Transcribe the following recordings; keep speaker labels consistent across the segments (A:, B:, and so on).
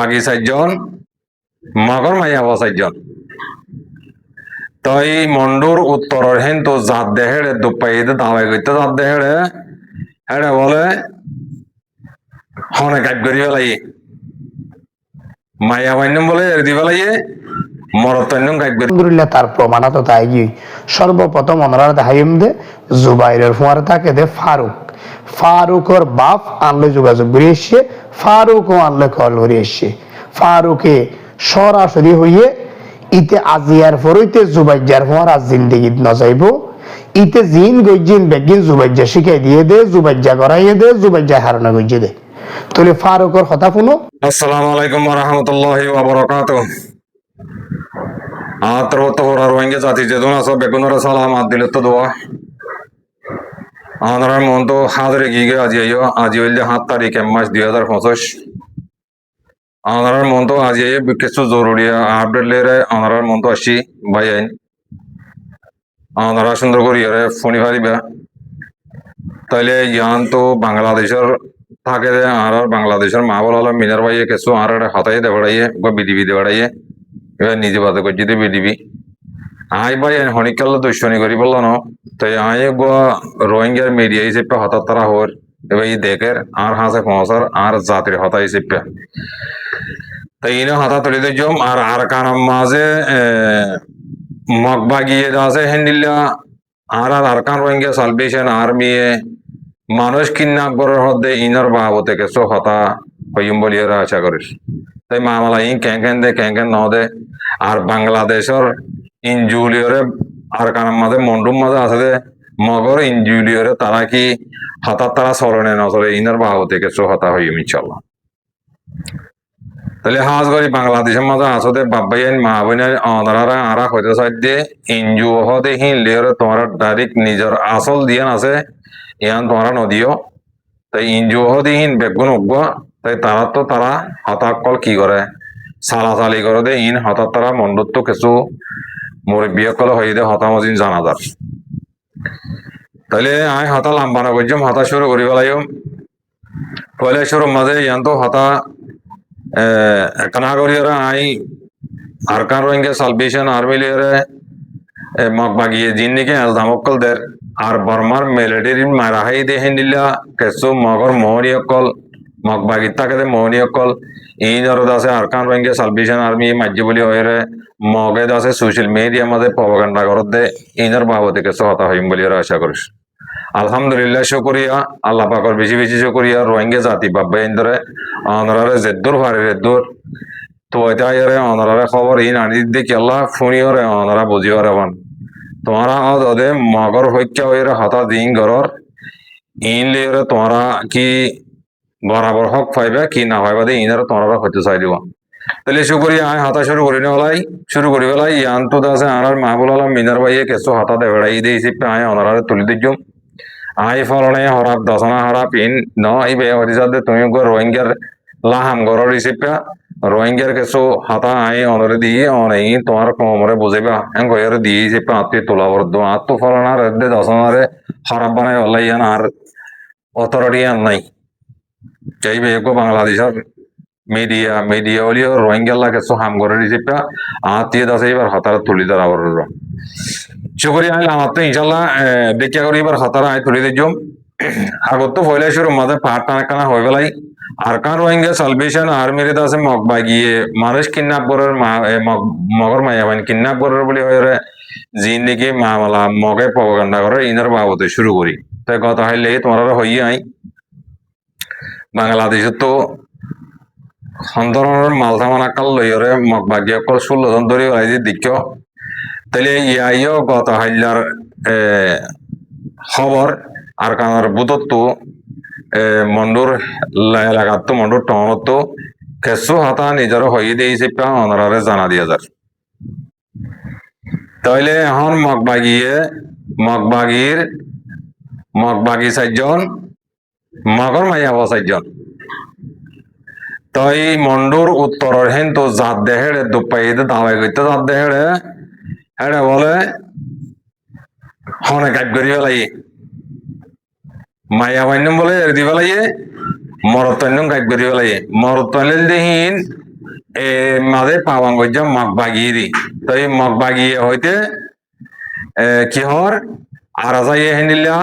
A: বাকি চারজন মগর মাইয়া চারজন তই মন্ডুর উত্তরের হেন্তু জাত দেহেড়ে দুপাইতে দাওয়াই করতে জাত দেহেড়ে হেড়ে বলে হনে কাজ করি পেলাই মাইয়া বান্যম বলে এড়ি পেলাইয়ে মরতন্যম কাজ করি
B: আলহামদুলিল্লাহ তার প্রমাণাত তাই গিয়ে সর্বপ্রথম অনার হাইম দে জুবাইরের ফুয়ার থাকে দে ফারুকর বাপ আনলে যোগাযোগ করে এসছে ফারুকও আনলে কল করে এসছে ফারুকে সরাসরি হইয়ে ইতে আজিয়ার ফরইতে জুবাইজার ফুয়ার আজ জিন্দেগি নজাইব ইতে জিন গইজিন বেগিন জুবাইজা শিখাই দিয়ে দে জুবাইজা করাইয়ে দে জুবাইজা হারানা গইজে দে তাহলে ফারুকর কথা শুনো।
A: আসসালামু আলাইকুম ওয়া রাহমাতুল্লাহি ওয়া বারাকাতুহু রোহিঙ্গা জাতি যেদন আছো বেগুনের সালাম দিলে তো দোয়া আনার মন তো হাজারে গিয়ে আজি হইলে 7 তারিখ মাস 2025 আনার মন তো আজি কিছু জরুরি আপডেট লেরে আনার মন তো আসি ভাই আইন আনারা সুন্দর করি ফোনি পারিবা তাইলে ইয়ান তো বাংলাদেশের থাকে আর বাংলাদেশের মা বলা মিনার ভাইয়ে কিছু আর হাতাই দে বেড়াইয়ে বিডিবি দে বেড়াইয়ে এবার নিজে বাদে করছি দে বিডিবি আই ভাই হনিকাল দুশ্মনী করি বললো ন তাই আই রোহিঙ্গার মিডিয়া হিসেবে হঠাৎ তারা হর এবার এই দেখের আর হাসে পৌঁছার আর জাতির হতা হিসেবে তাই ইনো হতা তুলি জম আর কারণ মাঝে মগবাগিয়ে আছে হেন্ডিল্লা আর কান রোহিঙ্গা সালভেশন আর্মি মানুষ কিডন্যাপ করার হদ্দে ইনার বাবতে কিছু হতা হইম বলি আশা করিস তাই মামলা ইন ক্যাং দে ক্যাং ন দে আর বাংলাদেশের ইনজুলিয়রে আর কারণ মাঝে মন্ডুম মাঝে আছে দে মগর ইনজুলিয়রে তারা কি হঠাৎ তারা চলনে নচলে ইনার বাবতে কিছু হতা হইম ইনশাল্লাহ তাহলে হাজ করি বাংলাদেশের মাঝে আসতে বাবাইন মা বোনের অনারা আরা হইতে চাই দিয়ে ইনজু হতে হিনলিয়রে তোমার ডাইরেক্ট নিজের আসল দিয়ান আছে ইয়ান তোমরা নদীও তাই ইনজু হতে হিন বেগুন উগ্র তাই তারা তো তারা হতাকল কি করে চালাচালি করে দে ইন হঠাৎ তারা মন্ডত্ব কিছু মুরব্বীসকল হয়ে দে হতামজিন জানাজার তাইলে আই হতা লাম্বানা করছম হতা শুরু করি পেলাইম পয়লা শুরু মাঝে ইয়ান তো হতা একনা করিয়ারা আই আরকান রোহিঙ্গা সালভেশন আর্মি লিয়ারে মগবাগিয়ে জিন্দিকে আলদামকল দের আর বর্মার মিলিটারি মারাহাই দেহে নিলা কেসু মগর মোহনী অকল মগবাগির থাকে মোহনী অকল ইনর আছে আরকান রোহিঙ্গা সালভেশন আর্মি মাঝে বলি হয়ে মগে আছে সোশ্যাল মিডিয়া মাঝে প্রপাগান্ডা করত দে ইনর বাবদে কেসু হতা হইম বলি আশা করিস আলহামদুলিল্লাহ শুকরিয়া আল্লাহ পাকর বেশি বেশি শুকরিয়া রোহিঙ্গা জাতি বাবা ইন্দরে অনরারে জেদ্দুর ভারে জেদ্দুর তো এটা অনরারে খবর ইন আনি দেখি আল্লাহ ফুনিওরে অনরা বুঝিওরে বান তোমারা ওদে মগর হইকা হইরে হতা দিন গরর ইন লিওরে তোমরা কি বরাবর হক পাইবে কি না পাইবা দে ইনারে তোমরা হইতে চাই দিব তাহলে শুকরিয়া আয় হতা শুরু করি বেলাই ইয়ান তো আছে আর মাহবুল আলম মিনার ভাইয়ে কিছু হতা দে বেড়াই দিয়েছি আয় অনরারে তুলি দিজুম আই ফলনে হরাপ দশনা হরাপ ইন ন এই বে হরিজাদে তুমি রোহিঙ্গার লাহাম গরর হিসেবে রোহিঙ্গার কিছু হাতা আই অনরে দিয়ে অনেক তোমার কমরে বুঝিবা এম গয়ের দিয়ে হিসেবে আত্মি তোলা বর্দ আত্ম ফলনার এদে দশনারে হরাপ বানাই হলাইয়ান আর অথরিটি আর নাই চাইবে বাংলাদেশের মিডিয়া হলিও রোহিঙ্গাল্লা কিছু হাম গরের হিসেবে আত্মীয় দাসে এবার হতারা তুলি ধরা বড় শুকরি আইল আমার তো ইনশাল্লাহ দেখিয়া করি এবার হতারা আয় তুলি দিজম আগত তো ফয়লাই শুরু মাঝে পাহাড় টানা হয়ে গেলাই আরকান রোহিঙ্গা সালভেশন আর্মির আছে মগবাগিয়ে মানুষ কিডন্যাপ করার মগর মায়াবান কিডন্যাপ করার বলে হয়ে জিন্দিগি মামলা মগে প্রপাগান্ডা করার ইনার বাবদে শুরু করি তাই কথা হইলে তোমার হইয়ে আই বাংলাদেশে তো সন্দনের মালথামান আকাল লইরে মগবাগিয়ে অকল 16 জন ধরে দিচ্ছ তাহলে ইয়াইও গত হাইলার খবর আর কানার বুধত্ব মন্ডুর এলাকাত তো মন্ডুর টাউনত তো কেসু হাতা নিজের হয়ে দিয়েছে অনারে জানা দিয়া যার তাইলে এখন মগবাগি 4জন মগর মাইয়া 4জন তাই মন্ডুর উত্তরের হেন্তু জাত দেহেড়ে দুপাইতে দাওয়াই করতে জাত দেহেড়ে এটা বলে হনে কাজ করি পেলাই মাইয়া বান্যম বলে এড়ি পেলাইয়ে মরতন্যম কাজ করি পেলাই মরতনিল দেহীন এ মাঝে পাওয়াং গজ্জা মগ বাগিয়ে দি তো এই মগ বাগিয়ে হইতে কি হর আর যাই হেনিলা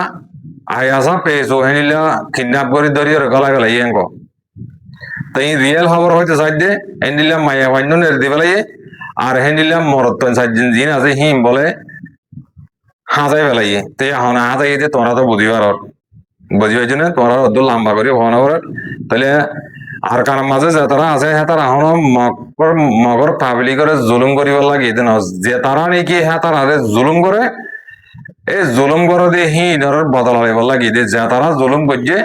A: আয়াসা পেছো হেনিলা কিডন্যাপ করে ধরিয়ে গলা গেলাই এঙ্গ তাই রিয়েল খবর হইতে সাইডে হেনিলা মায়া বান্য নের দি বেলাই আর হেনিলা মরত্তন সাইদিন জিন আছে হিম বলে হাজাই বেলাই তে হনা হাজাই দিয়ে তোমরা তো বুঝিবার বুঝি হয়েছে না তোমরা অত লম্বা করে হনা করে তাহলে আর কার মাঝে যে তারা আছে হ্যাঁ তারা হন মগর মগর পাবলি করে জুলুম করিবার লাগে যে তারা নাকি হ্যাঁ তারা জুলুম করে এই জুলুম করে দিয়ে হি ধর বদল হইবার লাগে যে তারা জুলুম করছে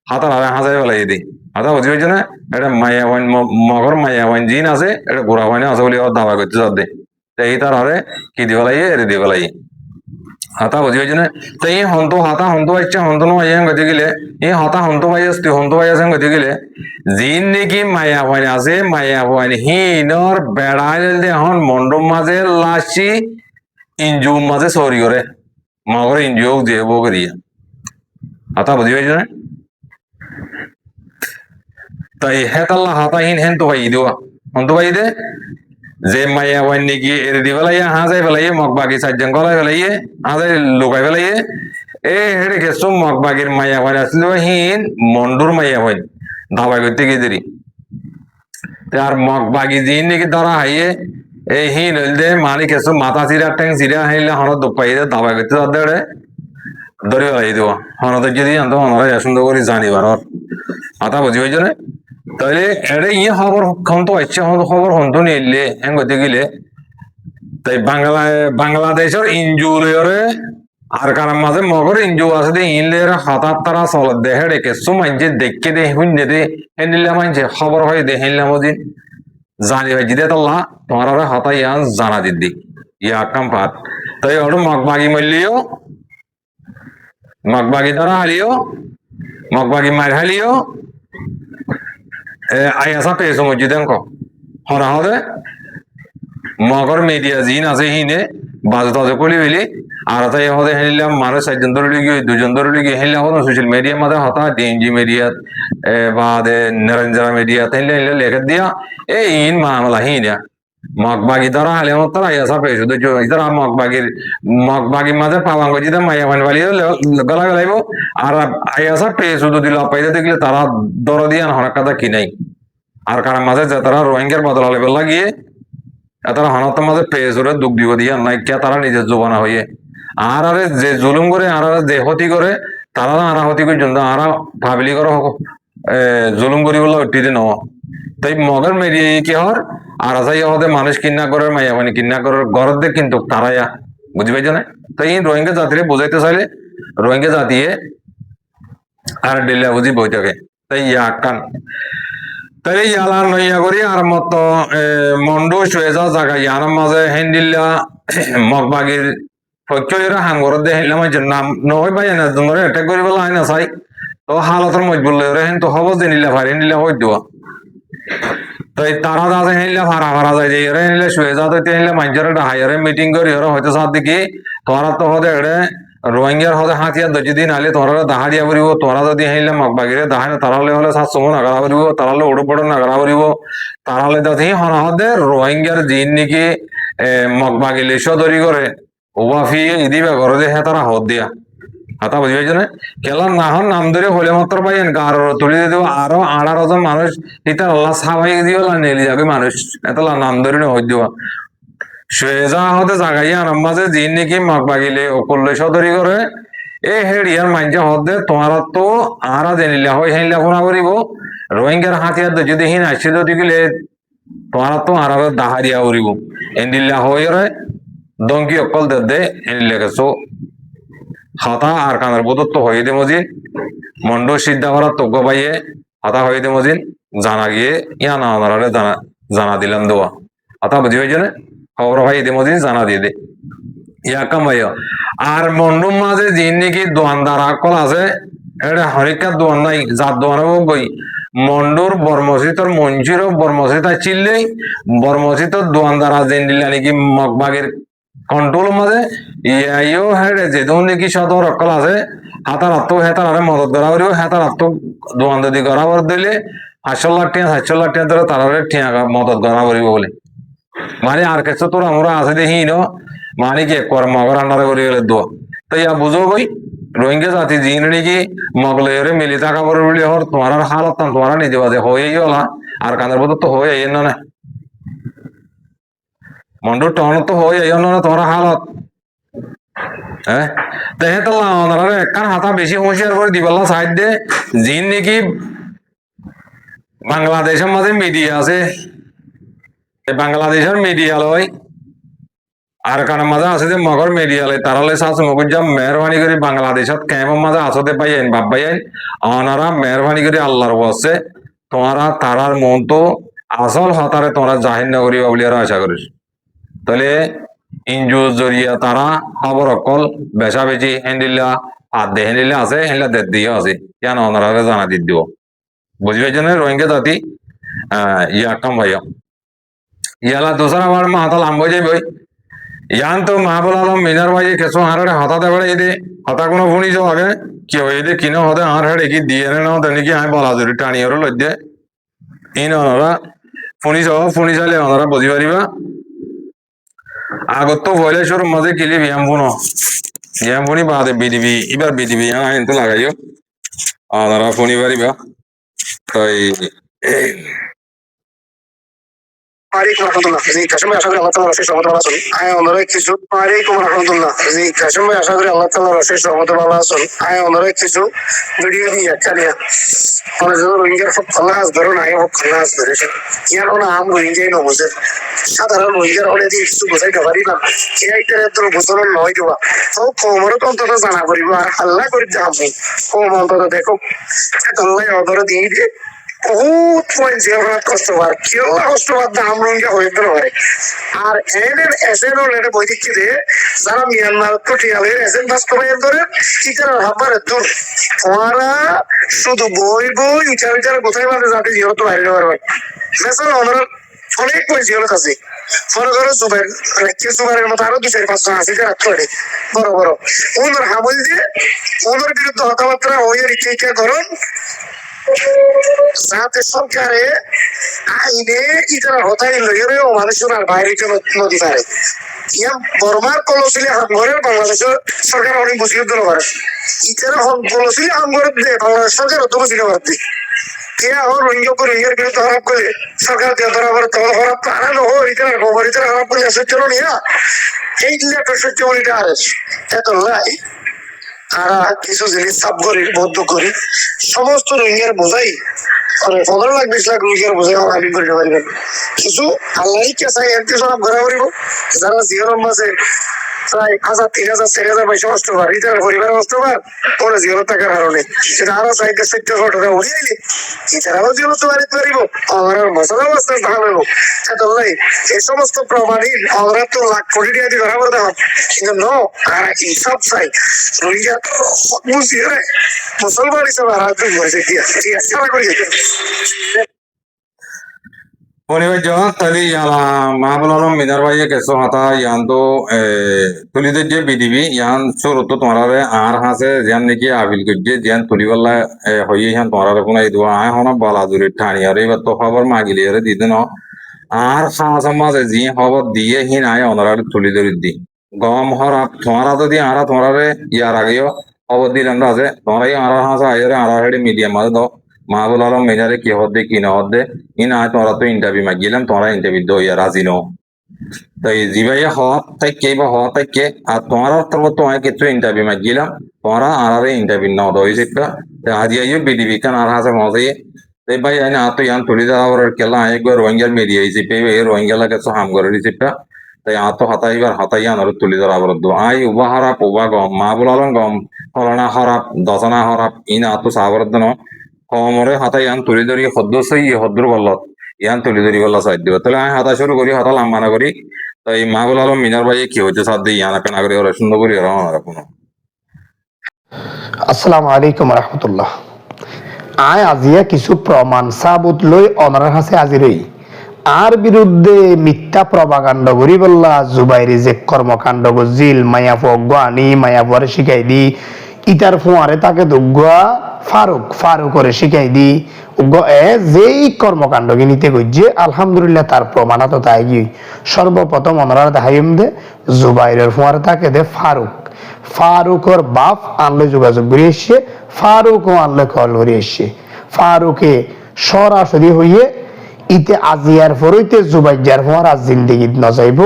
A: হাতার আরে হাজাই বেলাই দি হাতা বুঝি হয়েছে না এটা মায়া ওয়াইন মগর মায়া ওয়াইন জিন আছে এটা গোড়া ওয়াইনে আছে বলে দাবা করতে যাতে এই তার আরে কি দিবেলাই এরে দিবেলাই হাতা বুঝি হয়েছে না তো এই হন্ত হাতা হন্ত বাচ্চা হন্ত নয় গতি গেলে এই হতা হন্ত ভাই আসতে হন্ত ভাই আছে গতি গেলে জিন নাকি মায়া ওয়াইন আছে মায়া ওয়াইন হিনর বেড়াই হন মন্ডম মাঝে লাসি ইঞ্জুম মাঝে সরি করে মগর ইঞ্জু দিয়ে বো করিয়া হাতা বুঝি হয়েছে না তাই হেতাল্লা হাতাহীন হেন তো ভাই দেওয়া হন্ত ভাই দে যে মাইয়া ওয়াইন নাকি এর দি বেলাইয়ে হাজাই বেলাইয়ে মগ বাকি চারজন গলায় বেলাইয়ে হাজাই লুকাই বেলাইয়ে এ হেড়ে গেছো মগ বাগির মাইয়া ওয়াইন আসছিল হিন মন্ডুর মাইয়া ওয়াইন ধাবাই করতে গিয়ে দেরি আর মগ বাগি দিন নাকি ধরা হাইয়ে এই হিন হইল দে মালিক এসো মাথা চিরা ট্যাং চিরা হাইলে হন দুপাই দে ধাবাই করতে ধরে ধরে বেলাই দেওয়া হনদের যদি জানতো হনরা সুন্দর করে জানিবার মাথা বুঝি হয়েছে না তাহলে এটা ইয়ে খবর তো ইচ্ছা খবর হন্তু নিলে হ্যাঁ গতি গেলে তাই বাংলাদেশের ইঞ্জুরিয়রে আর কার মাঝে মগর ইঞ্জু আছে দে ইনলের হঠাৎ তারা চল দেহে রেখে মানছে দেখে দে শুনে দে হেনিলে মানছে খবর হয় দে হেনলাম দিন জানি ভাই জিদে তাল্লা তোমার হতাই জানা দিদি ইয়া কাম পাত তাই ওটা মগবাগি মরলিও মগবাগি ধরা হালিও মগবাগি মার হালিও আয়াসা পেয়েছো মসজিদে হরা হরে মগর মিডিয়া জিন আছে হিনে বাজু তাজু কলি বেলি আর তাই হতে হেলিলাম মানুষ চারজন ধরে লিগে দুজন ধরে লিগে হেলিলাম হতো সোশ্যাল মিডিয়ার মাঝে হতা ডিএনজি মিডিয়া বা নরেন্দ্র মিডিয়া হেলে হেলে লেখে দিয়া এই ইন মামলা হিনা মগবাগি ধরা হালে আমার তারা আয়াসা পেয়েছো তো তারা মগবাগির মাঝে পাওয়াং গজিতে মাইয়া মান বালিয়ে গলা গলাইব আর আয়াসা পেয়েছো যদি লাপাইতে দেখলে তারা দর দিয়ে হনার কথা কি নাই আর কারণ মাঝে যে তারা রোহিঙ্গার বদল হলে লাগিয়ে তারা হনার মাঝে পেয়েছরে দুঃখ দিব দিয়ে নাই কে তারা নিজের জোবানা হইয়ে আর আরে যে জুলুম করে আর যে হতি করে তারা আরা হতি করে জন্য আরা ভাবলি করে জুলুম করি বলে উঠিতে ন তাই মগের মেরিয়ে কি হর আর যাই হতে মানুষ কিন্না করে মাইয়া মানে কিন্না করে গরদে কিন্তু তারাইয়া বুঝি পাইছো না তাই এই রোহিঙ্গা জাতিরে বোঝাইতে চাইলে রোহিঙ্গা জাতিয়ে আর ডেলিয়া বুঝি বই থাকে তাই ইয়া কান তাই ইয়ালা নইয়া করি আর মত মন্ডু শুয়ে যাওয়া জায়গা ইয়ার মাঝে হেন্ডিল্লা মগবাগির ফৈক্যরা হাঙ্গর দে হেলা মাঝে নাম নয় ভাই না তোমার অ্যাটাক করি বলা হয় না চাই তো হালতর মজবুল রে হেন তো হব যে নিলা ভাই নিলা হই দেওয়া তাই তারা দাদা হেনলে ভাড়া ভাড়া যায় যে এরা হেনলে শুয়ে যাতে হেনলে মানুষের হাইয়ারে মিটিং করি ওরা হয়তো সাথ দেখি তোরা তো হতে এড়ে রোহিঙ্গার হতে হাতিয়ার দজি দিন আলে তোরা দাহারিয়া করিব তোরা যদি হেনলে মগবাগিরে দাহারে তারালে হলে সাত সময় নাগারা করিব তারালে ওড়ো পড়ো নাগারা করিব তারালে দাদি হনা হতে রোহিঙ্গার জিন নাকি মগবাগি লেশো দরি করে ওবাফি ইদিবা ঘরে যে হ্যাঁ তারা হদ দিয়া কথা বুঝি পাইছো না খেলার না হন নাম ধরে হলে মাত্র পাইয়েন গার তুলে দিয়ে দেবো আরো 18 মানুষ এটা আল্লাহ সাবাই দিও নেলি যাবে মানুষ এত নাম ধরে হয়ে দেওয়া শুয়ে যা হতে জাগাইয়া আরাম মাঝে জিন নাকি মাগ বাগিলে অকল্লে সদরি করে এ হেডিয়ার মাইজা হদে তোমারা তো আরা জেনিলা হয় হেনিলা ফোনা করিব রোহিঙ্গার হাতিয়ার যদি হিন আসছে যদি গেলে তোমারা তো আরা দাহারিয়া করিব এন্ডিল্লা হয়ে রে দঙ্কি অকল দে এনিলে গেছো হাতা আর কানের বোধ তো হয়ে দে মজিন মন্ড সিদ্ধা করার তজ্ঞ পাইয়ে হাতা হয়ে দে মজিন জানা গিয়ে ইয়া না ওনারে জানা দিলাম দেওয়া হাতা বুঝি হয়েছে না খবর ভাই দে মজিন জানা দিয়ে দে ইয়া কাম ভাইয়া আর মন্ডুর মাঝে যিনি নাকি দোয়ানদার আকল আছে এটা হরিকার দোয়ান নাই যার দোয়ান বই মন্ডুর বর্মসিতর মঞ্জির বর্মসিতা চিল্লেই বর্মসিতর দোয়ানদারা জেন দিলা নাকি মগবাগের কন্ট্রোল মাঝে ইয়াইও হেডে যে নাকি সদর অকল আছে হাতার আত্ম হেতার আরে মদত করা করিব হেতার আত্ম দোয়ান যদি করা দিলে $500 লাখ ধরে তারা ঠিয়া মদত গড়া করিব বলে মানে আর কিছু তোর আমরা আছে দেখি ন মানে কি মগর আন্ডারে করি গেলে দোয়া তো ইয়া বুঝো বই রোহিঙ্গা জাতি জিন নাকি মগলেরে মিলি থাকা পরে বলি হর তোমার হালত তোমার নিজে বাজে হয়ে গেলা আর কানের বদল তো হয়ে যাই না মন্ডুর টন তো হয়ে যাই না তোমার হালত হ্যাঁ তেহে তো একখান হাতা বেশি হুঁশিয়ার করে দিবাল্লা সাইড দে জিন নাকি বাংলাদেশের মাঝে মিডিয়া আছে বাংলাদেশের মিডিয়া লয় আর কারণ মাঝে আছে যে মগর মিডিয়া লয় তারালে সাস মগুজা মেহরবানি করে বাংলাদেশত কেমন মাঝে আসতে পাই আইন বাপ পাই আইন অনারা মেহরবানি করে আল্লাহর বসে তোমারা তারার মন তো আসল হতারে তোমরা জাহির না করিবা বলে আর আশা করিস তাহলে ইনজুর জরিয়া তারা খবর অকল বেচা বেচি হেন্দিল্লা আর দে হেন্দিল্লা আছে হেন্দিল্লা দেড় দিয়ে আছে কেন ওনারা জানা দি দিব বুঝি পাইছে না রোহিঙ্গা জাতি ইয়া কাম ভাইয়া ইয়ালা দোসরা বার মা হাতা লাম্ব যাই বই ইয়ান তো মাহবুল আলম মিনার ভাই কেসো হারে হতা দেবে এদে হতা কোনো শুনিছ আগে কি হয় এদে কিনো হতে আর হেড়ে কি দিয়ে না তেনে আমি বলা জুড়ি টানি আর লজ্জে ইন ওনারা শুনি চাইলে ওনারা বুঝি পারিবা আগত তো ভয়লেশ্বর মাঝে কিলি ব্যায়াম ফুনি বাদে বিডিবি এবার বিডিবি আইন তো লাগাইও ওনারা শুনি পারিবা তাই
C: Waalaikum warahmatullah. Jadi kasih aşağı Allah Taala Rasul Sallallahu Alaihi Wasallam. Ay onlara কিছু Waalaikum warahmatullah. Jadi kasih aşağı Allah Taala Rasul Sallallahu Alaihi Wasallam. Ay onlara কিছু ভিডিও দিয়ে চালিয়ে মানে যখন রোহিঙ্গার সব খালাস ধরো না হোক খালাস ধরেছে ইয়ার ওনা আম রোহিঙ্গাই না বুঝে সাধারণ রোহিঙ্গার হলে দিয়ে কিছু বোঝাইতে পারি না কে একটা তোর গোসল নয় দেওয়া তো কোমরও তো অন্তত জানা করিব আর হাল্লা করি যাবো কোম অন্তত দেখো আল্লাহ অদর দিয়ে দিয়ে বহুত পয়েন্ট জিয়ারত কষ্ট হয় কেউ কষ্ট হয় দাম রোহিঙ্গা হয়ে গেল হয় আর এদের এসেন এটা বই দিচ্ছি যে যারা মিয়ানমার পটিয়ালের এসেন বাস্তবায়ন করে ইটার হাবারে দূর ওরা শুধু বই বিচার কোথায় বাদে যাতে জিরত বাইরে পারবে মেসাল ওনার অনেক বই জিরত আছে মনে করো জুবাইরের মতো আরো 2-4-5 জন আছে যারা করে বড় বড় ওনার হামল দিয়ে ওনার বিরুদ্ধে কথাবার্তা হয়ে রিকে গরম যাতে সরকারে আইনে ইটার হতাই লইরে ও মানুষের আর বাইরে কেন নদী পারে ইয়া বর্মার কলসিলে হামঘরের বাংলাদেশের সরকার অনেক বুঝিয়ে দিল পারে ইটার কলসিলে হামঘরের দে বাংলাদেশ সরকার অত বুঝিয়ে পারতি কে আর রোহিঙ্গা করে রোহিঙ্গার বিরুদ্ধে খারাপ করে সরকার দিয়ে ধরা পড়ে তখন খারাপ আনানো হো ইটার গোবর ইটার খারাপ করে সহ্য নিয়া এই লেটার সহ্য এটা আর এত লাই আর কিছু জিনিস সাব করি বদ্ধ করি সমস্ত রোহিঙ্গার বোঝাই 15 লাখ 20 লাখ রোহিঙ্গার বোঝাই আমি করতে পারিবেন কিছু আল্লাহ কে চাই এমনি সব ঘোরা করিব যারা জিওরম মাসে প্রায় 1000-3000-4000 পয়সা নষ্ট হয় এটার পরিবার নষ্ট হয় পরে জিওর টাকার হারণে সেটা আরো চাইতে 70 টাকা উড়িয়ে দিলে এটারাও জিওর তো বাড়িতে পারিব আমার মশলা অবস্থা ভালো হইব তাহলে এই সমস্ত প্রমাণী আমরা তো লাখ কোটি টাকা দিয়ে ধরা করতে হবে কিন্তু নো আর হিসাব চাই রোহিঙ্গা বুঝিয়ে মুসলমান হিসাবে আর তুই বসে কি আছে করি
A: পরিবার তাহলে মাহবুল আলম মিনার ভাই কেসো হাতা ইয়ান তো তুলিদের যে বিডিবি ইয়ান শুরু তো তোমার আর হাসে যেন নাকি আবিল করছে যেন তুলিবাল্লা হইয়ে ইয়ান তোমার কোনো এই দোয়া আয় হন বালাজুরি ঠানি আর এবার তো খবর মাগিলি আরে দিদি ন আর খাওয়া মাঝে জি খবর দিয়ে হিন আয় অনার তুলি ধরি দি গম হরাপ তোমারা যদি আরা তোমার ইয়ার আগেও খবর দিলেন আছে তোমরাই আরা হাসা আইরে আরা হেডে মিডিয়াম মাঝে দাও মাহবুল আলম মিনারে কি হদ্দে কি না হদ্দে ইন আয় তোমরা তো ইন্টারভিউ মাগিলাম তোমরা ইন্টারভিউ দো ইয়া রাজি নো তাই জিবাইয়া হওয়া তাই কে বা হওয়া তাই কে আর তোমরা তোমায় কিছু ইন্টারভিউ মাগিলাম তোমরা আরারে ইন্টারভিউ নাও দো ইসিপটা আজি আইও বিডিবি কান আর হাসে মজে তাই ভাই আইনা আতো ইয়ান তুলি দাওয়ার কেলা আই গো রোহিঙ্গার মিডিয়া ইসিপে এ রোহিঙ্গা লাগে তো হাম করে ইসিপটা তাই আতো হাতাইবার হাতাইয়ান আর তুলি দাওয়ার দো আই উবা হারাপ উবা গম মাহবুল আলম গম ফলনা হরাপ দশনা হরাপ ইন আতো সাবর দনো কমরে হাতা ইয়ান তুলি ধরি হদ্দসই হদ্র বল্লত ইয়ান তুলি ধরি বল্লা সাইড দিব তাহলে আমি হাতা শুরু করি হাতা লাম্বানা করি তাই মাহবুল আলম মিনার ভাই কি হচ্ছে সাথ দিয়ে ইয়ান কেনা করি ওরা সুন্দর করি ওরা কোনো
B: আসসালামু আলাইকুম রহমতুল্লাহ আয় আজিয়া কিছু প্রমাণ সাবুত লই অনার হাসে আজিরই আর বিরুদ্ধে মিথ্যা প্রভাকাণ্ড করি বললা জুবাইরি যে কর্মকাণ্ড জিল মায়াফ গানি মায়াফর শিখাই দি ইতার ফুয়ারে তাকে দুগুয়া ফারুক করে শিখাই দি যেই কর্মকাণ্ড গিনিতে গজ্জে আলহামদুলিল্লাহ তার প্রমাণাত তাই গিয়ে সর্বপ্রথম অনরার দাহাইম দে জুবাইরের ফুয়ারে তাকে দে ফারুকর বাপ আনলে যোগাযোগ করে এসছে, ফারুকও আনলে কল করে এসছে। ফারুকে সরাসরি হইয়ে ইতে আজিয়ার ফরইতে জুবাইজার ফুয়ার আজ জিন্দিগি নজাইব,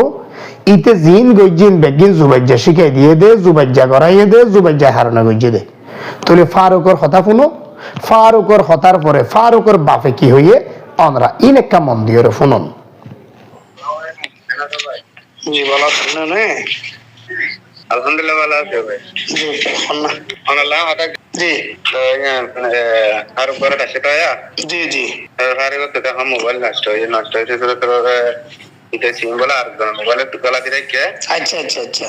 B: ইতে জিন গজ্জিন বেগিন জুবাইজা শিখাই দিয়ে দে, জুবাইজা করাইয়ে দে, জুবাইজা হারানো গজ্জে দে। তাহলে ফারুকর হতা শুনো, ফারুকর হতার পরে ফারুকর বাপে কি হইয়ে অনরা ইনেকা মন্দির শুনুন।
C: জি ভালো আছেন না? আলহামদুলিল্লাহ ভালো আছে ভাই। জি আল্লাহ হঠাৎ জি আর পরে আসে তো জি জি আরে তো তা মোবাইল নষ্ট হয়েছে তো এটা সিম বলা আর মোবাইলে তো গলা দিয়ে কে আচ্ছা আচ্ছা আচ্ছা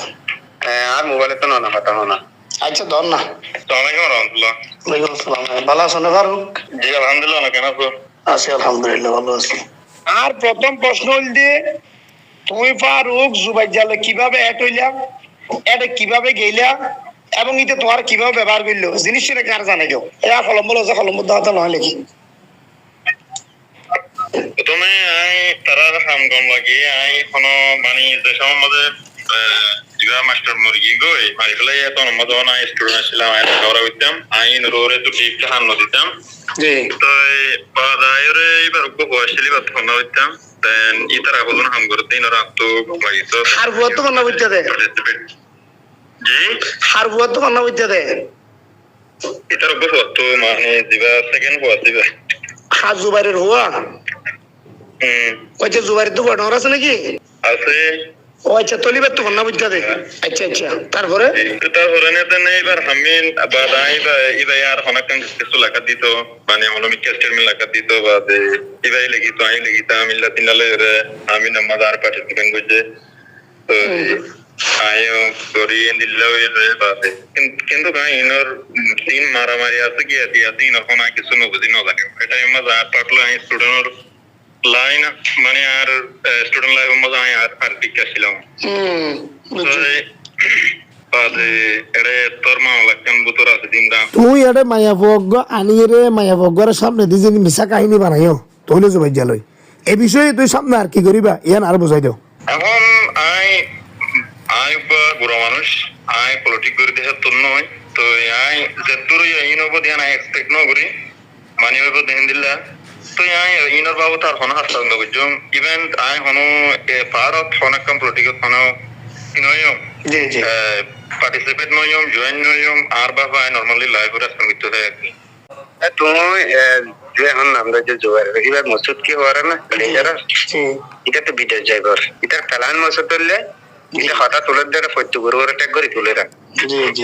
C: আর মোবাইলে তো না হতা না আচ্ছা ধর না। আসসালামু আলাইকুম ওয়ালাইকুম আসসালাম। ভালো আছেন ফারুক? জি আলহামদুলিল্লাহ। কেন আছি? আলহামদুলিল্লাহ ভালো আছি। আর প্রথম প্রশ্ন হল দিয়ে তুমি ফারুক জুবাইজালে কিভাবে এড হইলা, এটা কিভাবে গেইলা এবং এটা তোমার কিভাবে ব্যবহার করলো জিনিসটা কার জানাই কেউ এরা কলম বলো যে কলম মধ্যে হতে নয় নাকি?
D: প্রথমে আই তারার হাম গম লাগি আই কোনো মানে যে সম্বন্ধে জিবা মাস্টার মুরগি গই মারি ফেলাই এত মজা না স্টুডেন্ট ছিলাম আই দৌড়া করতাম আই রোরে তো টিপটা হান দিতাম জি তো বাদায়রে এবার উপ বসলি বা ফোন দিতাম দেন ইতারা বলুন হাম করতে ইনরা তো লাগি তো
C: আর বুয়া তো না বুঝতে দে
D: জি
C: আর বুয়া তো না বুঝতে দে
D: ইতারা উপ তো মানে জিবা সেকেন্ড বুয়া দিবা
C: হাত জুবাইরের হুয়া ওই যে জুবাইরের তো বড় আছে নাকি?
D: আছে।
C: ও আচ্ছা তলিবার তো না বুঝতে দে। আচ্ছা আচ্ছা তারপরে
D: এবার আমি বাদাই বা ইবাই আর অনেক কিছু লেখা দিত মানে হলমি কেস্টের মিল লেখা দিত বা ইবাই লিখিত আমি লিখিতাম ইল্লা তিনালে আমি নামাজ আর পাঠে দিবেন বুঝে তো আয়ো করি দিল্লাও বাদে কিন্তু ইনর তিন মারামারি আছে কি আছে তিন এখন কিছু নবুঝি না জানি এটা মজা আর পাটলো আমি স্টুডেন্টর লাইন মানে আর স্টুডেন্ট লাইফ মজা আমি আর টিকা ছিলাম
E: তুই এটা মায়াভোগ্য আনিয়ে মায়াভোগ্যের সামনে দিয়ে যদি মিশা কাহিনী বানাইও তৈলে জবাই জালই এ বিষয়ে তুই সামনে আর কি করিবা ইয়ান আর বুঝাই দেও।
D: এখন আই বুড়া মানুষ আই পলিটিক করে দেখার তোর নয় তো আই যে তোর ইন হবো দিয়ে আই এক্সপেক্ট ন করি মানে হইব দেখেন দিল্লা তো আই ইনর বাবু তার হন হাসতাম বুঝছো ইভেন আই হনো পারত হনাকাম পলিটিকত হনো নয়ম পার্টিসিপেট নয়ম জয়েন নয়ম আর বাবা নরমালি লাইভ রাস্তা করতে হয় আর কি তুমি যে এখন আমরা যে জোয়ার এবার মসুদ কি হওয়ার না যারা এটা তো বিদেশ যাইবার এটা ফেলান মসুদ তুললে এটা হঠাৎ তুলে দেয় ফৈত্য গরু ট্যাগ করে তুলে রাখ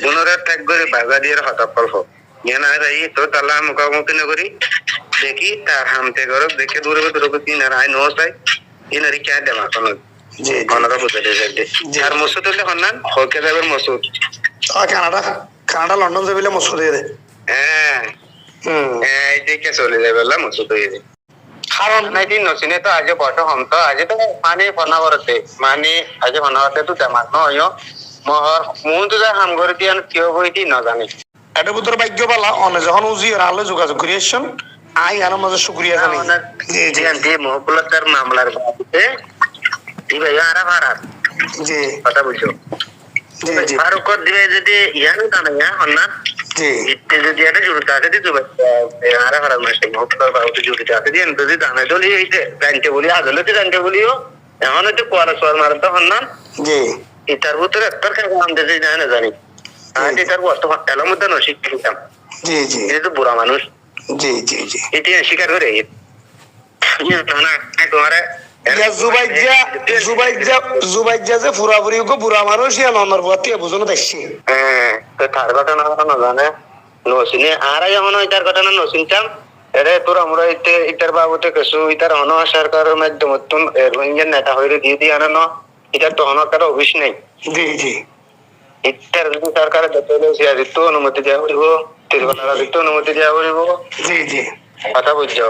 D: পুনরা ট্যাগ করে বাজা দিয়ে হঠাৎ ফল হোক ইয়ে না যাই তো তালা মুখামুখি না করি দেখি তার হামতে করো দেখে দূরে দূরে তিন আর আই নো চাই ইনারি কে দেমা কোনো অনারা বুঝে দিয়ে আর মসুদ হলে হন্নান হকে যাবে মসুদ
C: কানাডা লন্ডন যাবিলে মসুদ দিয়ে দে
D: হ্যাঁ এইদিকে চলে যাবে মসুদ হয়ে যায় কারণ নাইদিন নসিনে তো আজ বট হম তো আজ তো মানে ফনা করতে মানে আজ ফনা করতে তো দেমাক নয় মহর মুন তো যা হাম করে দিয়ে কি হবো এটি না জানি
C: এটা বুতর ভাগ্য বালা অনে যখন উজি আর আলো যোগাযোগ করে আসছেন আই আর মাঝে শুকরিয়া জানি
D: জি জি মহকুলতার মামলার বাবদে জি ভাই আরা ভাড়া
C: জি
D: কথা বুঝছো জি জি ফারুক দিবে যদি ইয়ান জানা হন্না জি ইতে যদি এটা জুড়তে আছে দিতে আরা ভাড়া মাসে মহকুলতার বাবদে জুড়তে আছে দিয়ে যদি জানা দলি এইতে ব্যাংকে বলি আদালতে জানতে বলিও এখন তো কোয়ারা সোয়ার মারতে হন্না
C: জি
D: এটার ভিতরে একটার কাছে নাম দিতে জানা জানি আর এটার বর্তমান এলার মধ্যে নসিক দিতাম
C: জি জি
D: এটা তো বুড়া মানুষ
C: জি জি জি
D: এটি স্বীকার করে না তোমারে
C: জুবাইজা যে পুরাপুরি বুড়া মানুষ ইয়া নন্দর পথে বুঝলো দেখছি
D: হ্যাঁ তো তার ঘটনা না জানে নসিনে আর যখন এটার ঘটনা নসিনতাম এরে তোর আমরা ইটার বাবুতে কিছু ইটার অন সরকারের মাধ্যমে রোহিঙ্গা নেতা হয়ে দিয়ে দিয়ে আনো এটার তো অনেক একটা অফিস নেই
C: জি জি
D: ইটার যদি সরকারের দিত অনুমতি দেওয়া পড়িব তিরুবালা দিত অনুমতি দেওয়া পড়িব
C: জি জি
D: কথা বুঝছো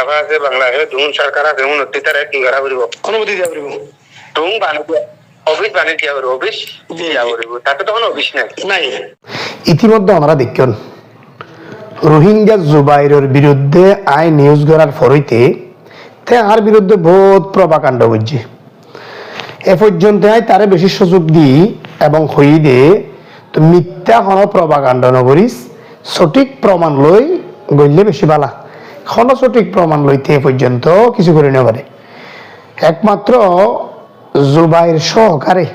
D: আভা আছে বাংলাদেশে দুন সরকার আছে উন্নতি তারা কি করা পড়িব
C: অনুমতি দেওয়া পড়িব
D: তুম বানিয়ে
F: অফিস বানিয়ে কি হবে অফিস তাকে তখন অফিস নাই
B: ইতিমধ্যে ওনারা দেখুন রোহিঙ্গা জুবাইরের বিরুদ্ধে আইন নিউজ করার ফরইতে তে আর বিরুদ্ধে বহুত প্রভাকাণ্ড করছে এ পর্যন্ত আয় তারে বেশি সুযোগ দিই এবং হই দে তো মিথ্যা হন প্রভাকাণ্ড নগরিস সঠিক প্রমাণ লই গইলে বেশি ভালা হন সঠিক প্রমাণ লইতে এ পর্যন্ত কিছু করে নিতে পারে একমাত্র জুবাইর সহকারে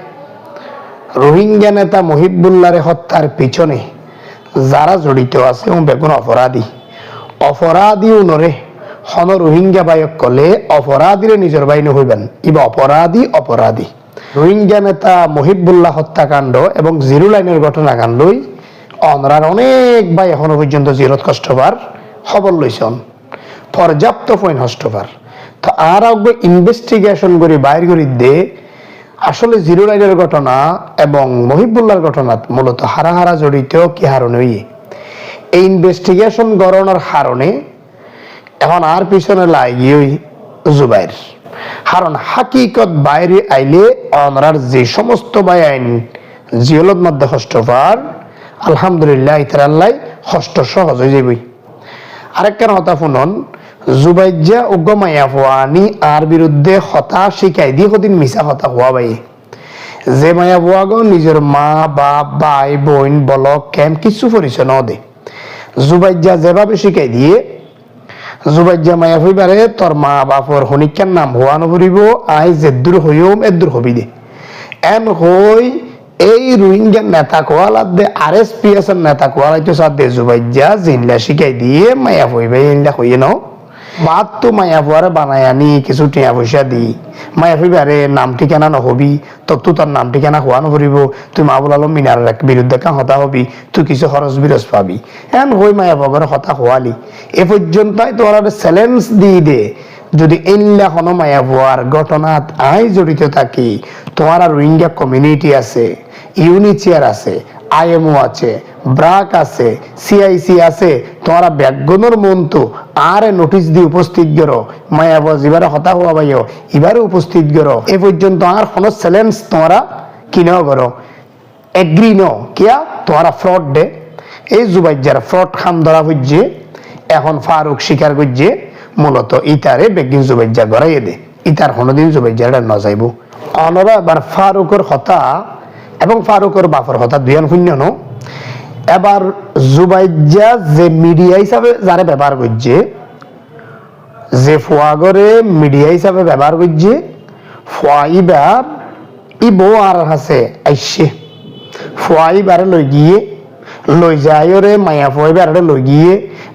B: রোহিঙ্গা নেতা মহিবুল্লাহরে হত্যার পিছনে যারা জড়িত আছে এবং বেগুন অপরাধী উনরে হন রোহিঙ্গা বায়ক কলে অপরাধীরে নিজের বাইনে হইবেন ইবা অপরাধী রোহিঙ্গা নেতা মহিবুল্লাহ হত্যাকাণ্ড এবং জিরো লাইনের ঘটনাকাণ্ডই অনরার অনেক ভাই এখনো পর্যন্ত জিরত কষ্টবার খবর লইছন পর্যাপ্ত পয়েন্ট হষ্টবার তো আর আগে ইনভেস্টিগেশন করে বাইর করে দে আসলে জিরো লাইনের ঘটনা এবং মহিবুল্লাহর ঘটনা মূলত হারা জড়িত কি হারণে এই ইনভেস্টিগেশন গড়ানোর হারণে এখন আর পিছনে লাগিয়ে জুবাইর কারণ হাকিকত বাইরে আইলে অনরার যে সমস্ত বাই আইন জিয়লত মধ্যে হষ্টপার আলহামদুলিল্লাহ ইতারাল্লাই হষ্ট সহজ হয়ে যাবই আরেকখান হতা শুনন জুবাইজা উগ্র মাইয়া ফুয়ানি আর বিরুদ্ধে হতা শিখাই দিয়ে কদিন মিশা হতা হওয়া বাই যে মায়া ফুয়াগ নিজের মা বাপ ভাই বোন বলক কেম কিছু পরিচয় ন দে জুবাইজা যেভাবে শিখাই দিয়ে জুবাইজা মায়া হইবারে তোর মা বাপর হনিকার নাম হওয়া নবরিব আই যেদুর হইম এদুর হবি দে এন হই এই রোহিঙ্গার নেতা কোয়ালাদ দে RSPS এর নেতা কোয়ালাইতো সাথ দে জুবাইজা জিনলা শিখাই দিয়ে মায়া হইবে ইনলা হইয়ে নাও বাদ তো মায়া ফুয়ারে বানায় আনি কিছু টিয়া পয়সা দি মায়া ফুইবারে নাম ঠিকানা নহবি তো তোর নাম ঠিকানা হওয়া নভরিব তুই মাহবুল আলম মিনার বিরুদ্ধে কাঁ হতা হবি তুই কিছু খরচ বিরস পাবি এন হই মায়া বগর হতা হওয়ালি এ পর্যন্তই তোর চ্যালেঞ্জ দিয়ে দে যদি এনলা হন মায়া ফুয়ার ঘটনাত আই জড়িত থাকি তোমার রোহিঙ্গা কমিউনিটি আছে ইউনিচিয়ার আছে IMO আছে ব্রাক আছে CIC আছে তোমরা ব্যাগগণর মন্তু আর নোটিশ দিয়ে উপস্থিত গরো মায়াবাজ এবারে হতা হওয়া ভাইও এবারে উপস্থিত গরো এ পর্যন্ত আর কোনো চ্যালেঞ্জ তোমরা কিনো করো এগ্রি নো কিয়া তোমরা ফ্রড দে এই জুবাইজার ফ্রড খাম ধরা হচ্ছে এখন ফারুক স্বীকার করছে মূলত ইতারে বেগিন জুবাইজা গড়াইয়ে দে ইতার কোনোদিন জুবাইজারটা ন যাইব অনরা এবার ফারুকের হতা এবং ফারুকের বাপর হতা দুইয়ান শূন্য ন এবার জুবাইজা যে মিডিয়া হিসাবে যারা ব্যবহার করছে যে ফুয়াগরে মিডিয়া হিসাবে ব্যবহার করছে ফুয়াইবার ই বউ আর আছে আইসে ফুয়াইবারে লই যায় রে মাইয়া ফুয়াইবারে লই গিয়ে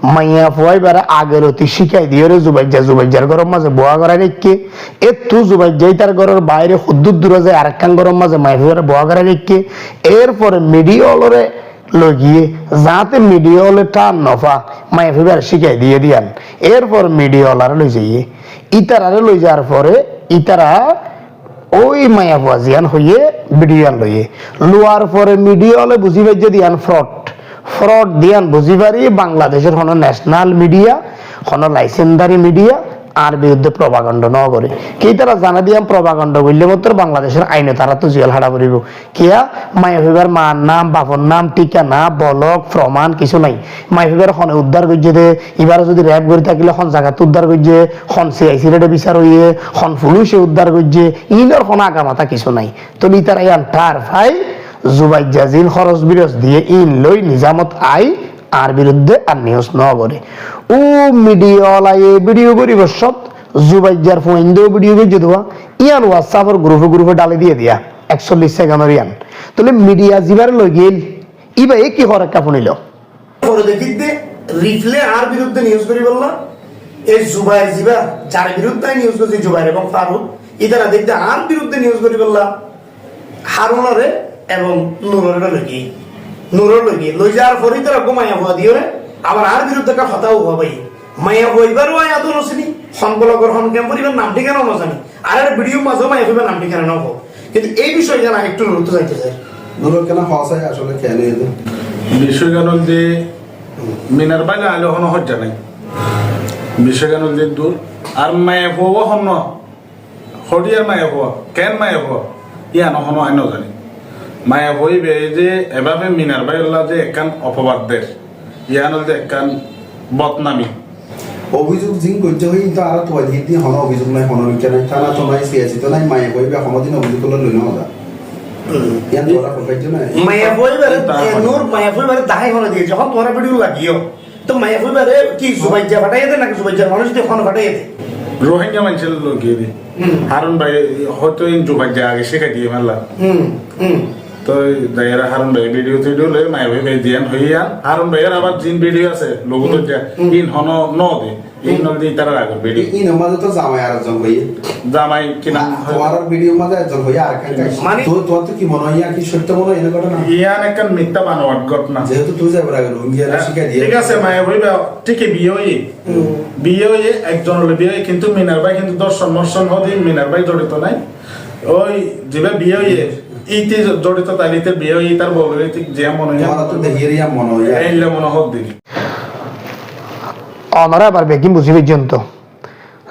B: মাইয়া ফুয়াইবারে আগের অতি শিখাই দিয়ে রে জুবাইজার ঘরের মাঝে বোয়া করাই রেখে এ তু জুবাইজাই তার ঘরের বাইরে হুদ্দুর দূরে যায় আরেকখান ঘরের মাঝে মাইয়া ফুয়াইবারে বোয়া করাই রেখে এরপরে মিডিয়া অলরে লগিয়ে যাতে মিডিয়া হলে টান নফা মাইয়া ফুয়াইবারে শিখাই দিয়ে দিয়ান এরপর মিডিয়া ওলারে লই যাইয়ে ইতারারে লই যাওয়ার পরে ইতারা ওই মায়া ফুয়াজিয়ান হইয়ে ভিডিওয়ান লইয়ে লোয়ার পরে মিডিয়া হলে বুঝিবাই যে দিয়ান ফ্রড দিয়ান বুঝিবারি বাংলাদেশের কোনো ন্যাশনাল মিডিয়া কোনো লাইসেন্সদারি মিডিয়া আর বিরুদ্ধে প্রভাকাণ্ড ন করে কি তারা জানা দিয়াম প্রভাকাণ্ড বললে মাত্র বাংলাদেশের আইনে তারা তো জেল হারা করিব কিয়া মায়া ফিবার মার নাম বাপর নাম ঠিকানা বলক প্রমাণ কিছু নাই মায়া ফিবার খনে উদ্ধার করছে দে এবার যদি র্যাব করে থাকিলে খন জায়গাতে উদ্ধার করছে খন CIC রেটে বিচার হইয়ে খন পুলিশে উদ্ধার করছে ইনর কোনো আগামাতা কিছু নাই তো তারা ইয়ান তার ভাই জুবাই জাজিল খরচ বিরস দিয়ে ইন লই নিজামত আই আর বিরুদ্ধে আর নিউজ ন করে ও মিডিয়া লাই ভিডিও করিব সব জুবাইজার ফোন দিও ভিডিও করে দেওয়া ইয়ান হোয়াটসঅ্যাপের গ্রুপে ডালে দিয়ে দিয়া 41 সেকেন্ডের ইয়ান তাহলে মিডিয়া জিবার লই গেল ইবা এ কি হরে কাপনিল
E: পরে দেখিতে রিফলে আর বিরুদ্ধে নিউজ করি বললা এই জুবাইর জিবা যার বিরুদ্ধে নিউজ করছে জুবাইর এবং ফারুক ইদারা দেখতে আর বিরুদ্ধে নিউজ করি বললা হারুনরে এবং নুররে লগি লই যাওয়ার পরে তারা মাইয়া ভুয়া দিয়ে আবার আর বিরুদ্ধে একটা হতাও হবাই মাইয়া হইবারও আয়া তো নছিনি সংকলকর হন কেম পরিবার নাম ঠিকানা নজানি আর একটা ভিডিও মাঝেও মাইয়া হইবার নাম ঠিকানা নব কিন্তু এই বিষয়ে জানা একটু গুরুত্ব চাইতে চাই
G: নুরুল কেন হসাই আসলে খেয়াল হইতো
H: বিষয় কেন যে মিনার বাইলে আলো হন হজ্জা নাই বিষয় কেন যে দূর আর মায়া হওয়া হন হরিয়ার মায়া হওয়া কেন মায়া হওয়া ইয়া নহনো আই নজানি মায়া হইবে যে এভাবে মিনার বাইল্লা যে একখান অপবাদ দের ইয়ান যে একখান বদনামি
G: অভিযোগ জিং করছে হই তো আর তো হিতি হন অভিযোগ নাই হন নিকে নাই থানা তো নাই সিয়াসি তো নাই মায়া কইবে হনদিন অভিযোগ করলে লই না ইয়ান তোরা কইছে না
E: মায়া বইবারে নূর মায়া বইবারে দাহাই হলো দিয়ে যখন তোরা ভিডিও লাগিও তো মায়া বইবারে কি জুবাইজা ফাটাই দে নাকি জুবাইজার মানুষ দিয়ে ফোন ফাটাই দে
H: রোহিঙ্গা মানুষের লগিয়ে দি হারুন ভাই হয়তো ইন জুবাই যা আগে শেখাই দিয়ে মেলা তো দাইরা হারুন ভাই ভিডিও টিডিও লই মায়া ভাই দিয়ান হইয়া হারুন ভাইয়ের আবার জিন ভিডিও আছে লোগো তো যা ইন হন ন দে ইন ন দি তারা আগে ভিডিও
G: ই নমাজে তো জামাই আরেকজন হই
H: জামাই কিনা
G: তোমার ভিডিও মাঝে একজন হই আর কাই
E: মানে-
G: তো তো কি মনে হয় কি সত্য মনে হয় এনে ঘটনা
H: ইয়ান একখান মিথ্যা বানোয়াট ঘটনা
G: যেহেতু তুই যাবার আগে রোহিঙ্গা শিখা দিয়ে
H: ঠিক আছে মায়া ভাই ঠিকই বিয়ে হয়ে একজন হলে বিয়ে হয়ে কিন্তু মিনার ভাই কিন্তু দর্শন মর্শন হদি মিনার ভাই জড়িত নাই ওই যেবে বিয়ে হয়ে ইতে জড়িত তাইতে বিয়ে হয়ে তার বউ ঠিক যে মনে
G: তোমার তো দেখিয়ে মনে হয়
H: হয় মনে হোক দেখি
B: অনারা আবার বেকিম বুঝি পর্যন্ত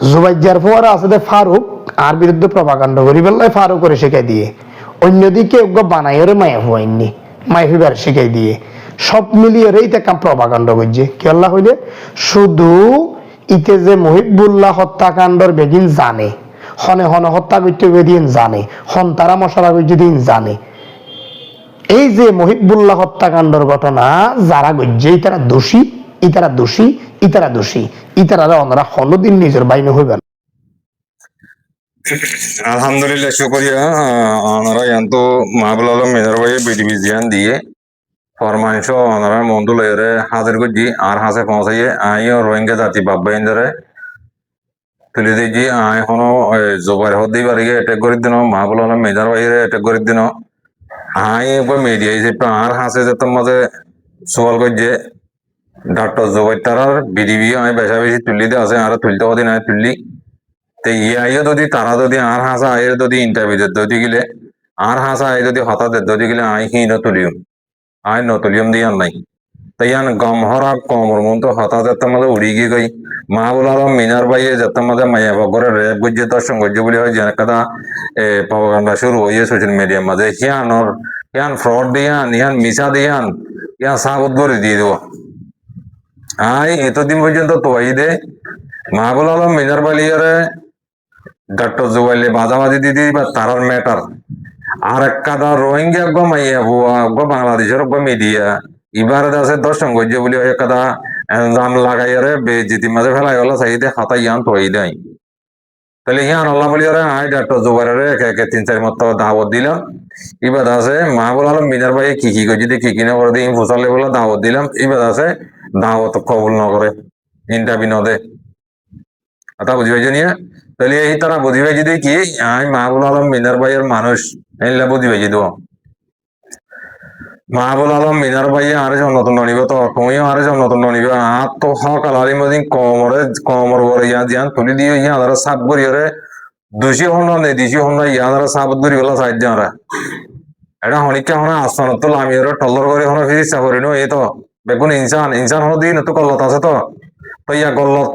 B: জুবাইজার ফোয়ারা আছে যে ফারুক আর বিরুদ্ধে প্রভাকাণ্ড করি বেলায় ফারুক করে শিখাই দিয়ে অন্যদিকে বানাইরে মায়া হইনি মায়া ফিবার শিখাই দিয়ে সব মিলিয়ে এইটা কাম প্রভাকাণ্ড করছে কি আল্লাহ হইলে শুধু ইতে যে মহিবুল্লাহ হত্যাকাণ্ডর বেদিন জানে হনে হনে হত্যা করতে বেদিন জানে হন তারা মশলা করছে দিন জানে এই যে মহিবুল্লাহ হত্যাকাণ্ডর ঘটনা যারা গজ্জে তারা দোষী ইতারা দোষী ইতারা দোষী ইতারা ওনারা হনদিন নিজের বাইনে হইবেন
A: আলহামদুলিল্লাহ শুকরিয়া ওনারা ইয়ান্ত মাহবুল আলম মেজর ভাই বিডিবি জিয়ান দিয়ে ফরমাইশ ওনারা মন্ডল এরে হাজির করছি আর হাসে পৌঁছাইয়ে আইও রোহিঙ্গা জাতি বাব্বাইন্দরে তুলে দিয়েছি আই এখনো জোবাইর হদ্দি বাড়িকে অ্যাটাক করে দিন মাহবুল আলম মেজর ভাইয়ের অ্যাটাক করে দিন আই একবার মিডিয়া হিসেবে আর হাসে যে মাঝে সওয়াল করছে ডক্টর জোবাইর তারার বিডিবি আমি বেশা বেশি তুলি দিয়ে আছে আর তুলতে কদিন আমি তুললি তো আইও যদি তারা যদি আর হাসা আইয়ের যদি ইন্টারভিউ যদি গেলে আর হাসা আই যদি হঠাৎ যদি গেলে আই হি নতুলিয়ম আই নতুলিয়ম দিয়ে আর নাই তাই ইয়ান গম হরা কমর মন তো হঠাৎ যেতে মাঝে উড়ি গিয়ে গই মাহবুল আলম মিনার ভাইয়ে যেতে মাঝে মাইয়া বগরে রেপ গজ্জে দর্শন গজ্জে বলে হয় যেন কথা প্রপাগান্ডা শুরু হইয়ে সোশ্যাল মিডিয়ার মাঝে ইয়ান ফ্রড দিয়ান ইয়ান মিশা দিয়ান ইয়ান সাবত করে দিয়ে দেবো আই এতদিন পর্যন্ত তোয়াই দে মাহবুল আলম মিনার বালিয়ারে ডক্টর জুবাইলে বাজাবাজি দিদি বা তারার ম্যাটার আর একটা রোহিঙ্গা মাইয়া বুয়া বাংলাদেশের মিডিয়া এবারে আছে দর্শন গজ্জে বলে একটা জাম লাগাইয়ারে বেজিতি মাঝে ফেলাই গেল সাইদে হাতা ইয়ান তোয়াই দেয় তাহলে ইয়ান আল্লাহ বলিয়ারে আই ডক্টর জুবাইরে একে একে 3-4 মত দাওয়াত দিলাম এবার আছে মাহবুল আলম মিনার ভাই কি করছি কি না করে দিই ফুসালে বলে দাওয়াত দিলাম এবার আছে দাওয়াত কবুল ন করে ইন্টারভিউ ন দে কথা বুঝি পাইছো নিয়ে তাহলে এই তারা বুঝি পাইছি দিয়ে কি আমি মাহবুল আলম মিনার ভাইয়ের মানুষ এলে বুঝি পাইছি দেবো মাহবুল আলম মিনার ভাইয়ে আরে সব নতুন নিব তো তুমিও আরে সব নতুন নিব আর তো সকাল আলি মদিন কমর বরে ইয়া জিয়ান তুলি দিয়ে ইয়া আদারা সাপ করি ওরে দুশি হন নেই দিশি হন ইয়া আদারা সাপত করি বেলা সাইড দিয়ে ওরা এটা হনিকা হনা আস্তানত তো আমি ওরা টল্লর করে হনা ফিরিস করি নো এই তো বেগুন ইনসান হন দিন তো কল্লত আছে তো তো ইয়া গল্লত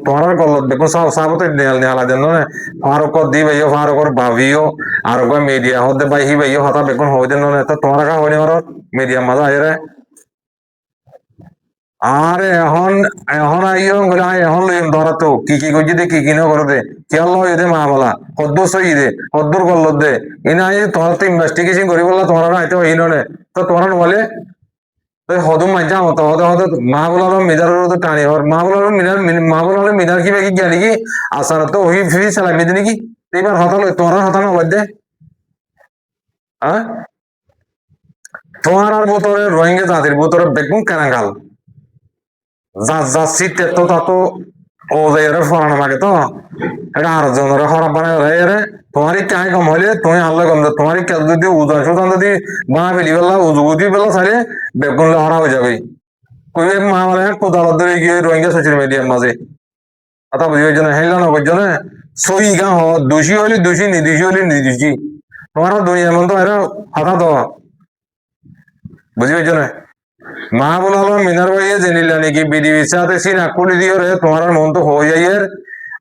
A: তোমার গল্লত বেগুন সাবতে নেলা দেন ফারুক দি ভাইও ফারুকর ভাবিও আর মিডিয়া হতে ভাই হি ভাইও হতা বেগুন হই দেন তো তোমার কা হইনি ওর মিডিয়া মাজা আইরে আর এখন আইও এখন লইম ধরা তো কি করছি দে কি না করে দে কেল লই দে মা বলা হদ্দুর সই দে হদ্দুর গল্লত দে ইনা তোমার তো ইনভেস্টিগেশন করি বললা তোমার আইতে হই ননে তো তোমার বলে হদম মাইজা হতো হতে মাহবুল আলম মিনার তো টানি হর মাহবুল আলম মিনার কি বাকি জ্ঞানী কি আসার তো ওই ফিরি চালামি দিনি কি এবার হতাল তোমার হতানো বাদ দে তোমার আর বোতরে রোহিঙ্গা জাতির বোতরে বেগুন কানাঙ্গাল যা সিট তো তা তো ও যাইরে ফরানো লাগে তো এটা আর জনের খারাপ বানায় রে তোমারই কাই কম হইলে তুমি আল্লাহ কম তোমারই কাজ যদি উদান সুদান যদি বানা ফেলি বেলা উজুগুদি বেলা সারে বেগুন হরা হয়ে যাবে কই মা মানে কোদালত ধরে গিয়ে রোহিঙ্গা সোশ্যাল মিডিয়ার মাঝে কথা বুঝি জন্য হেলা না বুঝছো না সই গা হ দোষী হলে দোষী নির্দোষী হলে নির্দোষী তোমার দুনিয়ার মতো এরা হতা দেওয়া বুঝি পাইছো না মাহবুল আলম মিনার ভাইয়ে জেনিলা নাকি বিডিবির সাথে সিনা কুলি দিয়ে রে তোমার মন তো হয়ে যাইয়ের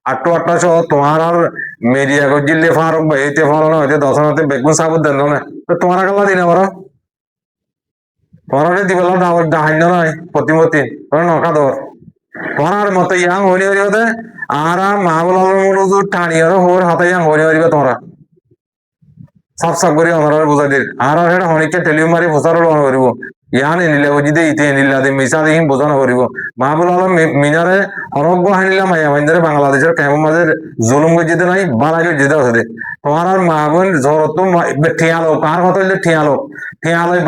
A: আটটো আটটাশো তোমার আর মিডিয়া গজিলে ফারুক ভাই এতে ফলানো হইতে দশনাতে বেগুন সাবুত দেন না তো তোমার কাল্লা দিনে বড় তোমার দিবেলা ডাহান্য নয় প্রতিমতি তোমার নকা দর তোমার মতো ইয়াং হইনি হইনি হতে আর মা বলা টানি আর হোর হাতে ইয়াং হইনি হইবা তোমরা সাফ সাফ করে অনার বুঝাই দিল আর সেটা অনেককে টেলিও মারি প্রচার করিব ইয়ান এনিলে বুঝিদে ইতে এনিলা দে মিশা দেখি বোঝানো করিব মাহবুল আলম মিনারে অনজ্ঞ হানিলা মাইয়া মাইন্দারে বাংলাদেশের কেমন মাঝে জুলুম গজিতে নাই বালাই গজিতে আছে তোমার আর মাহবুল জরত ঠিয়ালো কার কথা হইলে ঠিয়ালো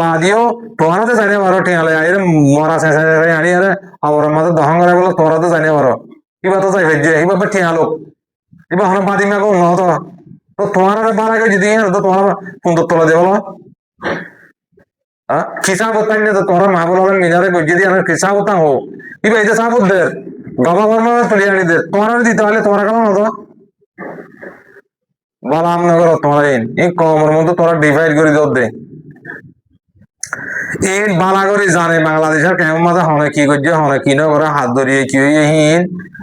A: বাদিও তোমার তো জানিয়ে পারো ঠিয়ালো আইরে মরা শেষে আনি আরে আবরের মাঝে দহন করে বলে তোরা তো জানিয়ে পারো কিবা তো যাই ভেজে এইভাবে ঠিয়ালো কিবা হন বাদি মা কোন হতো তো তোমার বালাই গজি দিয়ে তো তোমার সুন্দর তোলা দিয়ে বলো খিসা বতাই না তো তোরা মাহবুল আলম মিনারে গজি দিয়ে খিসা বতা হো কি ভাই সাবুত দে বাবা বর্মা তুলি আনি দে তোমার দিতে হলে তোমার কেমন হতো বালামনগর তোমার এই কমের মধ্যে তোরা ডিভাইড করে দে এই বালা করে জানে বাংলাদেশের কেমন মাঝে হনে কি করছে হনে কি না করে হাত ধরিয়ে কি হইন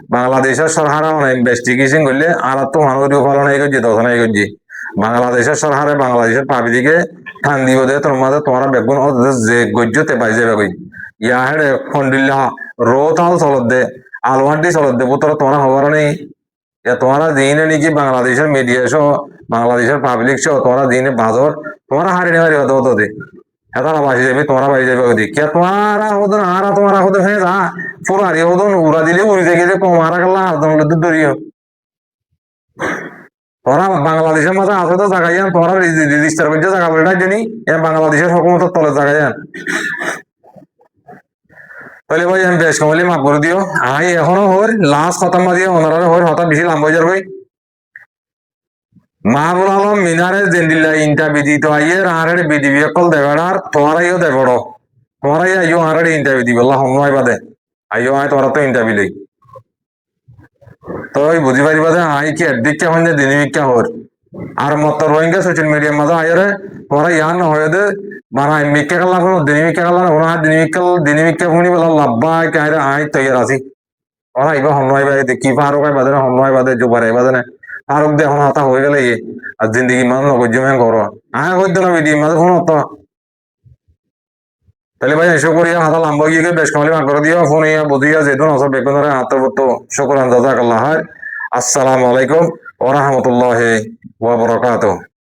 A: বাংলাদেশের সরকার ইনভেস্টিগেশন করলে আর তো মানুষ ফলন এই করছে দশন এই করছে বাংলাদেশের সরকারে বাংলাদেশের পাবলিকে ঠান দিব দে তোর মাঝে তোমরা বেগুন যে গজ্জতে পাই যাবে কই ইয়া হেড়ে ফন্ডিল্লা রোতাল চলত দে আলওয়ান্টি চলত দে তোরা তোমার খবর নেই তোমরা দিনে নাকি বাংলাদেশের মিডিয়া সহ বাংলাদেশের পাবলিক সহ তোমরা দিনে বাজর তোমরা হারি নেওয়ারি হতে হতো দে এতারা বাসি যাবে তোমরা বাড়ি যাবে ওদিক কে তোমারা হতো না আর তোমারা হতো হ্যাঁ যা ফুরারি হতো উড়া দিলে উড়ি থেকে যে কমারা গেল আর তোমার দরিও তোরা বাংলাদেশের মাঝে আছে তো জায়গায় যান তোরা রেজিস্টার করছে জায়গা বলে জানি বাংলাদেশের হুকুমতের তলে জায়গায় যান তাহলে ভাই আমি বেশ কমলি মাফ করে দিও আই এখনো হর লাস্ট খতম দিয়ে ওনারা হর হতা বেশি লাম্ব হয়ে যাবে মাহবুল আলম মিনারে জেন্দিল্লা ইন্টারভিউ দিত আইয়ে আর বিডিবি কল দেবেন আর তোমারাইও দেবড় তোমারাই আইও আর ইন্টারভিউ দিব সময় বাদে আইও আয় তোরা তো ইন্টারভিউ লই তো বুঝি পারিবা যে আই কি একদিকটা হন যে দিনিমিকা হর আর মত রোহিঙ্গা সোশ্যাল মিডিয়ার মাঝে আইরে তোরা ইয়ান হয়ে দে মানে মিক্কা কাল্লা কোনো দিনিমিকা কাল্লা ওরা দিনিমিকা ভুনি বলা লাভবা কায়রা আই তৈয়ার আছি ওরা ইবা সময় বাদে কি ফারুক আই বাদে সময় বাদে জোবারে বাদে না ফারুক দে এখন হাতা হয়ে গেলে আর জিন্দগি মানুষ নগজ্য মেন করো আয় করতে না বিডি মাঝে ফোন হতো তাহলে ভাই এসব করিয়া হাতা লাম্বা গিয়ে বেশ কামালি মা করে দিও ফোন ইয়া বুঝিয়া যেহেতু নসব বেগুন হাতে বতো শুকরান জাযাকাল্লাহ আসসালামু আলাইকুম ওয়া রাহমাতুল্লাহি ওয়া বারাকাতুহু